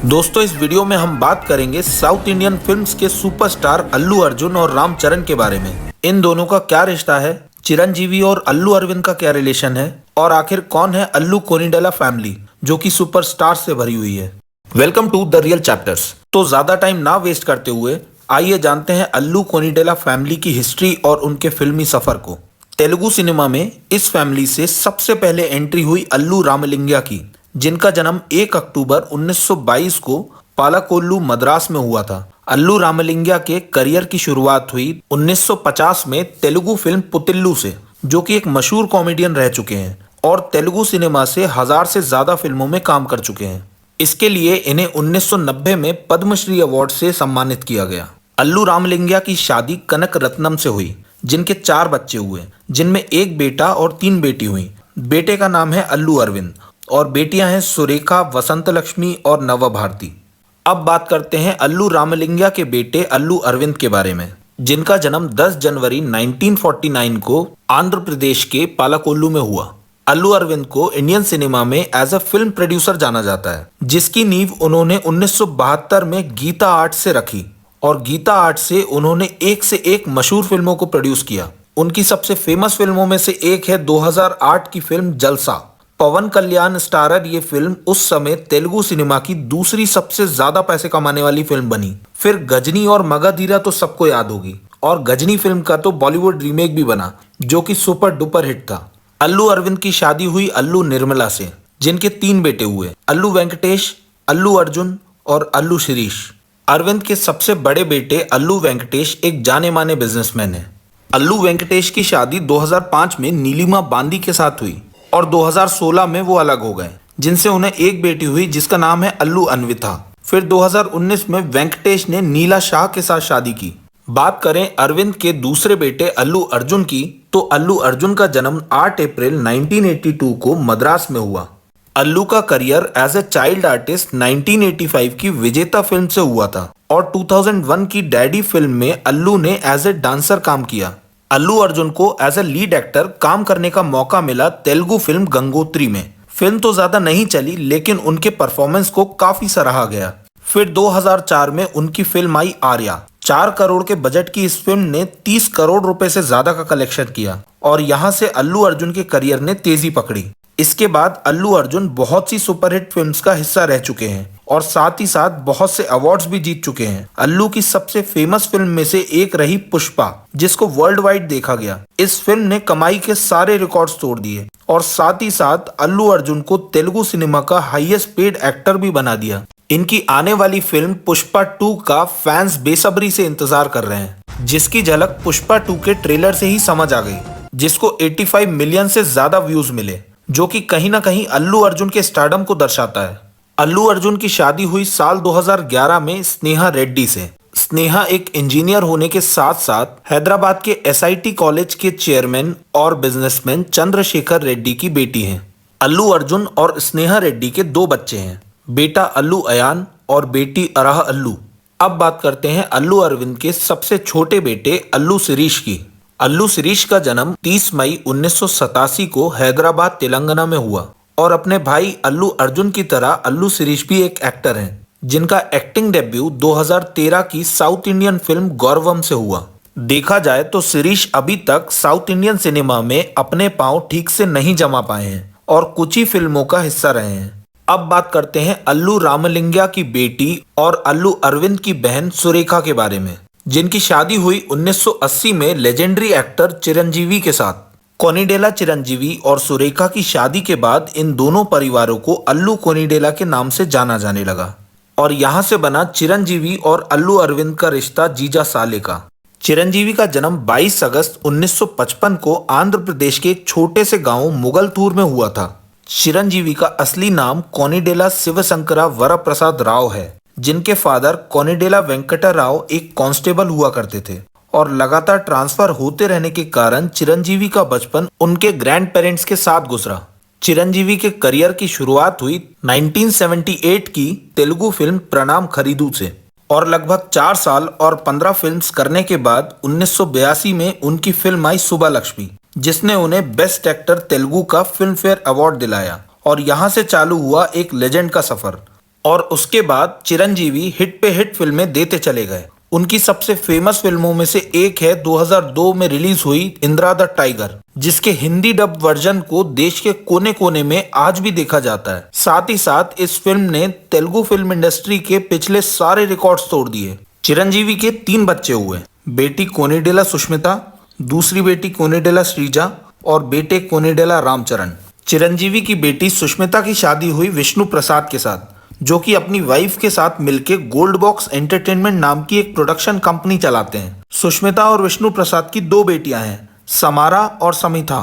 दोस्तों, इस वीडियो में हम बात करेंगे साउथ इंडियन फिल्म्स के सुपरस्टार अल्लू अर्जुन और रामचरण के बारे में। इन दोनों का क्या रिश्ता है, चिरंजीवी और अल्लू अरविंद का क्या रिलेशन है, और आखिर कौन है अल्लू कोनिडेला फैमिली जो कि सुपरस्टार से भरी हुई है। Welcome to the real chapters. तो ज्यादा टाइम ना वेस्ट करते हुए आइए जानते हैं अल्लू कोनिडेला फैमिली की हिस्ट्री और उनके फिल्मी सफर को। तेलुगु सिनेमा में इस फैमिली से सबसे पहले एंट्री हुई अल्लू रामलिंगया की, जिनका जन्म 1 अक्टूबर 1922 को पालाकोल्लू मद्रास में हुआ था। अल्लू रामलिंगया के करियर की शुरुआत हुई 1950 में तेलुगु फिल्म पुतिल्लू से, जो कि एक मशहूर कॉमेडियन रह चुके हैं और तेलुगु सिनेमा से 1000 से ज्यादा फिल्मों में काम कर चुके हैं। इसके लिए इन्हें 1990 में पद्मश्री अवार्ड से सम्मानित किया गया। अल्लू रामलिंगया की शादी कनक रत्नम से हुई, जिनके 4 बच्चे हुए, जिनमें एक बेटा और 3 बेटी हुई। बेटे का नाम है अल्लू अरविंद और बेटियां हैं सुरेखा, वसंत लक्ष्मी और नव भारती। अब बात करते हैं अल्लू रामलिंगया के बेटे अल्लू अरविंद के बारे में, जिनका जन्म 10 जनवरी 1949 को आंध्र प्रदेश के पालाकोल्लू में हुआ। अल्लू अरविंद को इंडियन सिनेमा में एज अ फिल्म प्रोड्यूसर जाना जाता है, जिसकी नींव उन्होंने 1972 में गीता आर्ट से रखी और गीता आर्ट से उन्होंने एक से एक मशहूर फिल्मों को प्रोड्यूस किया। उनकी सबसे फेमस फिल्मों में से एक है 2008 की फिल्म जलसा। पवन कल्याण स्टारर ये फिल्म उस समय तेलुगु सिनेमा की दूसरी सबसे ज्यादा पैसे कमाने वाली फिल्म बनी। फिर गजनी और मगधीरा तो सबको याद होगी, और गजनी फिल्म का तो बॉलीवुड रीमेक भी बना, जो कि सुपर डुपर हिट था। अल्लू अरविंद की शादी हुई अल्लू निर्मला से, जिनके 3 बेटे हुए, अल्लू वेंकटेश, अल्लू अर्जुन और अल्लू शिरीष। अरविंद के सबसे बड़े बेटे अल्लू वेंकटेश एक जाने माने बिजनेसमैन है। अल्लू वेंकटेश की शादी 2005 में नीलिमा बांदी के साथ हुई और 2016 में वो अलग हो गए, जिनसे उन्हें एक बेटी हुई जिसका नाम है अल्लू अन्विता। फिर 2019 में वेंकटेश ने नीला शाह के साथ शादी की। बात करें अरविंद के दूसरे बेटे अल्लू अर्जुन की, तो अल्लू अर्जुन का जन्म 8 अप्रैल 1982 को मद्रास में हुआ। अल्लू का career as a child artist 1985 की विजेता फिल्म से हुआ था और 2001 की डैडी फिल्म में अल्लू ने एज ए डांसर काम किया। अल्लू अर्जुन को एज ए लीड एक्टर काम करने का मौका मिला तेलुगु फिल्म गंगोत्री में। फिल्म तो ज्यादा नहीं चली, लेकिन उनके परफॉर्मेंस को काफी सराहा गया। फिर 2004 में उनकी फिल्म आई आर्या। 4 करोड़ के बजट की इस फिल्म ने 30 करोड़ रुपए से ज्यादा का कलेक्शन किया और यहाँ से अल्लू अर्जुन के करियर ने तेजी पकड़ी। इसके बाद अल्लू अर्जुन बहुत सी सुपरहिट फिल्म्स का हिस्सा रह चुके हैं और साथ ही साथ बहुत से अवार्ड्स भी जीत चुके हैं। अल्लू की सबसे फेमस फिल्म में से एक रही पुष्पा, जिसको वर्ल्ड वाइड देखा गया। इस फिल्म ने कमाई के सारे रिकॉर्ड्स तोड़ दिए और साथ ही साथ अल्लू अर्जुन को तेलुगु सिनेमा का हाईएस्ट पेड एक्टर भी बना दिया। इनकी आने वाली फिल्म पुष्पा 2 का फैंस बेसब्री से इंतजार कर रहे हैं, जिसकी झलक पुष्पा 2 के ट्रेलर से ही समझ आ गई, जिसको 85 मिलियन से ज्यादा व्यूज मिले, जो कि कहीं ना कहीं अल्लू अर्जुन के स्टारडम को दर्शाता है। अल्लू अर्जुन की शादी हुई साल 2011 में स्नेहा रेड्डी से। स्नेहा एक इंजीनियर होने के साथ साथ हैदराबाद के एसआईटी कॉलेज के चेयरमैन और बिजनेसमैन चंद्रशेखर रेड्डी की बेटी हैं। अल्लू अर्जुन और स्नेहा रेड्डी के 2 बच्चे हैं, बेटा अल्लू अयान और बेटी अराह अल्लू। अब बात करते हैं अल्लू अरविंद के सबसे छोटे बेटे अल्लू शिरीष की। अल्लू शिरीष का जन्म 30 मई 1987 को हैदराबाद तेलंगाना में हुआ और अपने भाई अल्लू अर्जुन की तरह अल्लू शिरीष भी एक एक्टर हैं, जिनका एक्टिंग डेब्यू 2013 की साउथ इंडियन फिल्म गौरवम से हुआ। देखा जाए तो शिरीष अभी तक साउथ इंडियन सिनेमा में अपने पांव ठीक से नहीं जमा पाए हैं और कुछ ही फिल्मों का हिस्सा रहे हैं। अब बात करते हैं अल्लू रामलिंगया की बेटी और अल्लू अरविंद की बहन सुरेखा के बारे में, जिनकी शादी हुई 1980 में लेजेंडरी एक्टर चिरंजीवी के साथ। कोनिडेला चिरंजीवी और सुरेखा की शादी के बाद इन दोनों परिवारों को अल्लू कोनिडेला के नाम से जाना जाने लगा और यहाँ से बना चिरंजीवी और अल्लू अरविंद का रिश्ता जीजा साले का। चिरंजीवी का जन्म 22 अगस्त 1955 को आंध्र प्रदेश के एक छोटे से गांव मुगलथूर में हुआ था। चिरंजीवी का असली नाम कोनिडेला शिवशंकरा वरप्रसाद राव है, जिनके फादर कोनिडेला वेंकटा राव एक कांस्टेबल हुआ करते थे और लगातार ट्रांसफर होते रहने के कारण चिरंजीवी का बचपन उनके ग्रैंड पेरेंट्स के साथ गुजरा। चिरंजीवी के करियर की शुरुआत हुई 1978 की तेलुगु फिल्म प्रणाम खरीदू से और लगभग 4 साल और 15 फिल्म्स करने के बाद 1982 में उनकी फिल्म आई सुबह लक्ष्मी, जिसने उन्हें बेस्ट एक्टर तेलुगु का फिल्म फेयर अवार्ड दिलाया और यहाँ से चालू हुआ एक लेजेंड का सफर। और उसके बाद चिरंजीवी हिट पे हिट फिल्में देते चले गए। उनकी सबसे फेमस फिल्मों में से एक है 2002 में रिलीज हुई इंदिरा द टाइगर, जिसके हिंदी डब वर्जन को देश के कोने कोने में आज भी देखा जाता है। साथ ही साथ इस फिल्म ने तेलुगु फिल्म इंडस्ट्री के पिछले सारे रिकॉर्ड्स तोड़ दिए। चिरंजीवी के 3 बच्चे हुए, बेटी कोनिडेला सुष्मिता, दूसरी बेटी कोनिडेला श्रीजा और बेटे कोनिडेला रामचरण। चिरंजीवी की बेटी सुष्मिता की शादी हुई विष्णु प्रसाद के साथ, जो कि अपनी वाइफ के साथ मिलकर गोल्ड बॉक्स एंटरटेनमेंट नाम की एक प्रोडक्शन कंपनी चलाते हैं। सुष्मिता और विष्णु प्रसाद की 2 बेटियां हैं, समारा और समिथा।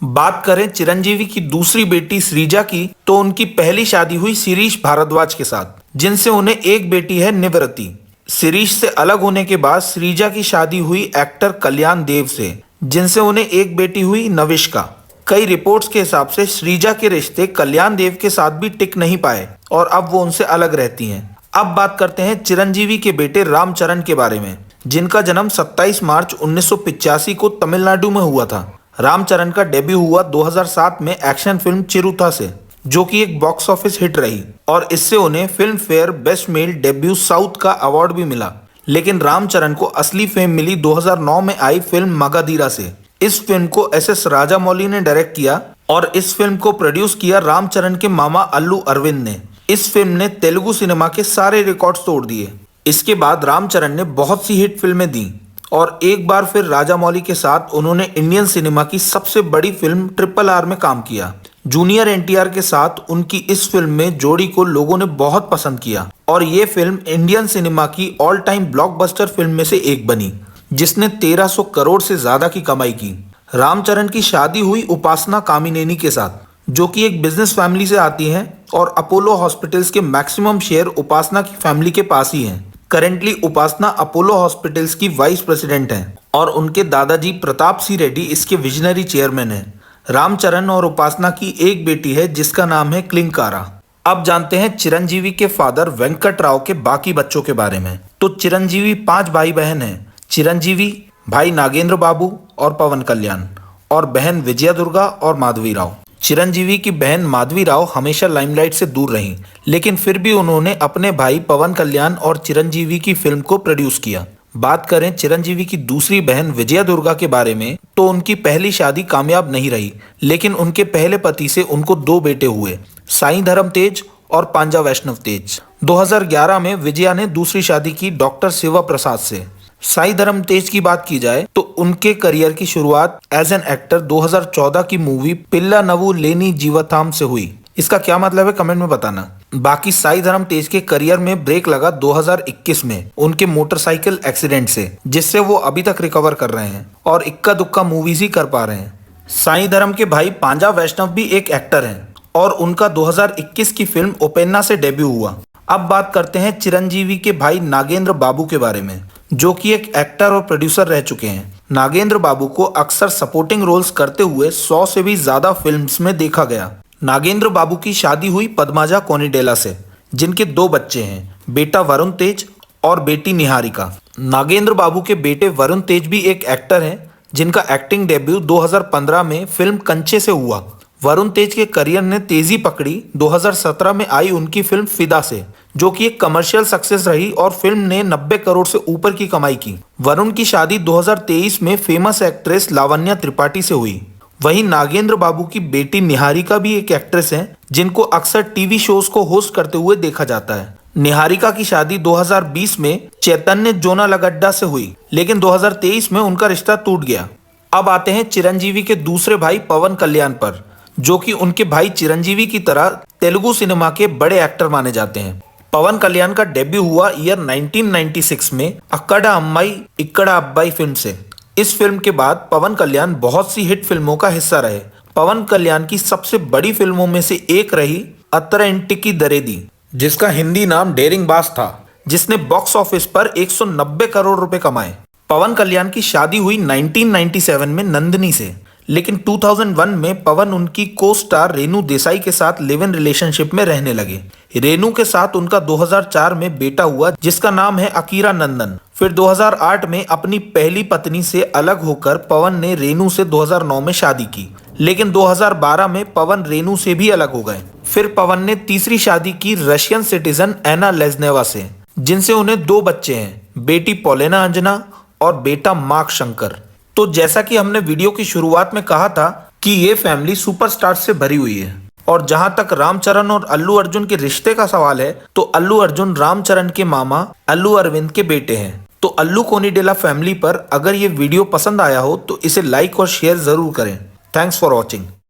बात करें चिरंजीवी की दूसरी बेटी श्रीजा की, तो उनकी पहली शादी हुई शिरीष भारद्वाज के साथ, जिनसे उन्हें एक बेटी है निवृत्ति। शिरीष से अलग होने के बाद श्रीजा की शादी हुई एक्टर कल्याण देव से, जिनसे उन्हें एक बेटी हुई नविष्का। कई रिपोर्ट्स के हिसाब से श्रीजा के रिश्ते कल्याण देव के साथ भी टिक नहीं पाए और अब वो उनसे अलग रहती हैं। अब बात करते हैं चिरंजीवी के बेटे रामचरण के बारे में, जिनका जन्म 27 मार्च 1985 को तमिलनाडु में हुआ था। रामचरण का डेब्यू हुआ 2007 में एक्शन फिल्म चिरुता से, जो कि एक बॉक्स ऑफिस हिट रही और इससे उन्हें film fair best male debut south का अवार्ड भी मिला। लेकिन रामचरण को असली फेम मिली 2009 में आई फिल्म मगाधीरा से। इस फिल्म को एस राजामौली ने डायरेक्ट किया और इस फिल्म को प्रोड्यूस किया रामचरण के मामा अल्लू अरविंद ने। इस फिल्म ने तेलुगु सिनेमा के सारे रिकॉर्ड्स तोड़ दिए। इसके बाद रामचरण ने बहुत सी हिट फिल्में दी और एक बार फिर राजामौली के साथ उन्होंने इंडियन सिनेमा की सबसे बड़ी फिल्म RRR में काम किया। जूनियर NTR के साथ उनकी इस फिल्म में जोड़ी को लोगों ने बहुत पसंद किया और ये फिल्म इंडियन सिनेमा की ऑल टाइम ब्लॉकबस्टर फिल्म में से एक बनी, जिसने 1300 करोड़ से ज्यादा की कमाई की। रामचरण की शादी हुई उपासना कामिनेनी के साथ, जो कि एक बिजनेस फैमिली से आती हैं और अपोलो हॉस्पिटल्स के मैक्सिमम शेयर उपासना की फैमिली के पास ही हैं। करेंटली उपासना अपोलो हॉस्पिटल्स की वाइस प्रेसिडेंट हैं और उनके दादाजी प्रताप सिंह रेड्डी इसके विजनरी चेयरमैन हैं। रामचरण और उपासना की एक बेटी है जिसका नाम है क्लिंकारा। अब जानते हैं चिरंजीवी के फादर वेंकट राव के बाकी बच्चों के बारे में। तो चिरंजीवी 5 भाई बहन हैं। चिरंजीवी, भाई नागेंद्र बाबू और पवन कल्याण, और बहन विजया दुर्गा और माधवी राव। चिरंजीवी की बहन माधवी राव हमेशा लाइमलाइट से दूर रहीं, लेकिन फिर भी उन्होंने अपने भाई पवन कल्याण और चिरंजीवी की फिल्म को प्रोड्यूस किया। बात करें चिरंजीवी की दूसरी बहन विजया दुर्गा के बारे में, तो उनकी पहली शादी कामयाब नहीं रही, लेकिन उनके पहले पति से उनको 2 बेटे हुए, साईं धर्म तेज और पांजा वैष्णव तेज। 2011 में विजया ने दूसरी शादी की डॉक्टर शिवा प्रसाद से। साईं धर्म तेज की बात की जाए तो उनके करियर की शुरुआत एज एन एक्टर 2014 की मूवी पिल्ला नवु लेनी जीवथाम से हुई। इसका क्या मतलब है कमेंट में बताना। बाकी साईं धर्म तेज के करियर में ब्रेक लगा 2021 में उनके मोटरसाइकिल एक्सीडेंट से, जिससे वो अभी तक रिकवर कर रहे हैं और इक्का दुक्का मूवीज ही कर पा रहे हैं। साईं धर्म के भाई पांजा वैष्णव भी एक एक्टर हैं और उनका 2021 की फिल्म ओपेन्ना से डेब्यू हुआ। अब बात करते हैं चिरंजीवी के भाई नागेंद्र बाबू के बारे में, जो कि एक एक्टर और प्रोड्यूसर रह चुके हैं। नागेंद्र बाबू को अक्सर सपोर्टिंग रोल्स करते हुए 100 से भी ज्यादा फिल्म्स में देखा गया। नागेंद्र बाबू की शादी हुई पद्माजा कोनिडेला से, जिनके 2 बच्चे हैं, बेटा वरुण तेज और बेटी निहारिका। नागेंद्र बाबू के बेटे वरुण तेज भी एक एक्टर हैं, जिनका एक्टिंग डेब्यू 2015 में फिल्म कंचे से हुआ। वरुण तेज के करियर ने तेजी पकड़ी 2017 में आई उनकी फिल्म फिदा से, जो कि एक कमर्शियल सक्सेस रही और फिल्म ने 90 करोड़ से ऊपर की कमाई की। वरुण की शादी 2023 में फेमस एक्ट्रेस लावण्या त्रिपाठी से हुई। वहीं नागेंद्र बाबू की बेटी निहारिका भी एक एक्ट्रेस हैं, जिनको अक्सर टीवी शोज को होस्ट करते हुए देखा जाता है। निहारिका की शादी 2020 में चैतन्य जोनालगड्डा से हुई, लेकिन 2023 में उनका रिश्ता टूट गया। अब आते हैं चिरंजीवी के दूसरे भाई पवन कल्याण पर, जो कि उनके भाई चिरंजीवी की तरह तेलुगु सिनेमा के बड़े एक्टर माने जाते हैं। पवन कल्याण का डेब्यू हुआ ईयर 1996 में अक्कड़ा अम्माई इक्कड़ा अब्बाई फिल्म से। इस फिल्म के बाद पवन कल्याण बहुत सी हिट फिल्मों का हिस्सा रहे। पवन कल्याण की सबसे बड़ी फिल्मों में से एक रही अत्तरा इंटिकी दरेदी, जिसका हिंदी नाम डेरिंग बास था, जिसने बॉक्स ऑफिस पर 190 करोड़ रुपए कमाए। पवन कल्याण की शादी हुई 1997 में नंदिनी से, लेकिन 2001 में पवन उनकी को स्टार रेनू देसाई के साथ लिव इन रिलेशनशिप में रहने लगे। रेनू के साथ उनका 2004 में बेटा हुआ, जिसका नाम है अकीरा नंदन। फिर 2008 में अपनी पहली पत्नी से अलग होकर पवन ने रेनू से 2009 में शादी की, लेकिन 2012 में पवन रेनू से भी अलग हो गए। फिर पवन ने तीसरी शादी की रशियन सिटीजन एना लेज़नेवा से, जिनसे उन्हें 2 बच्चे हैं, बेटी पोलेना अंजना और बेटा मार्क शंकर। तो जैसा कि हमने वीडियो की शुरुआत में कहा था कि ये फैमिली सुपरस्टार से भरी हुई है। और जहां तक रामचरण और अल्लू अर्जुन के रिश्ते का सवाल है, तो अल्लू अर्जुन रामचरण के मामा अल्लू अरविंद के बेटे हैं। तो अल्लू कोनीडेला फैमिली पर अगर ये वीडियो पसंद आया हो तो इसे लाइक और शेयर जरूर करें। Thanks for watching.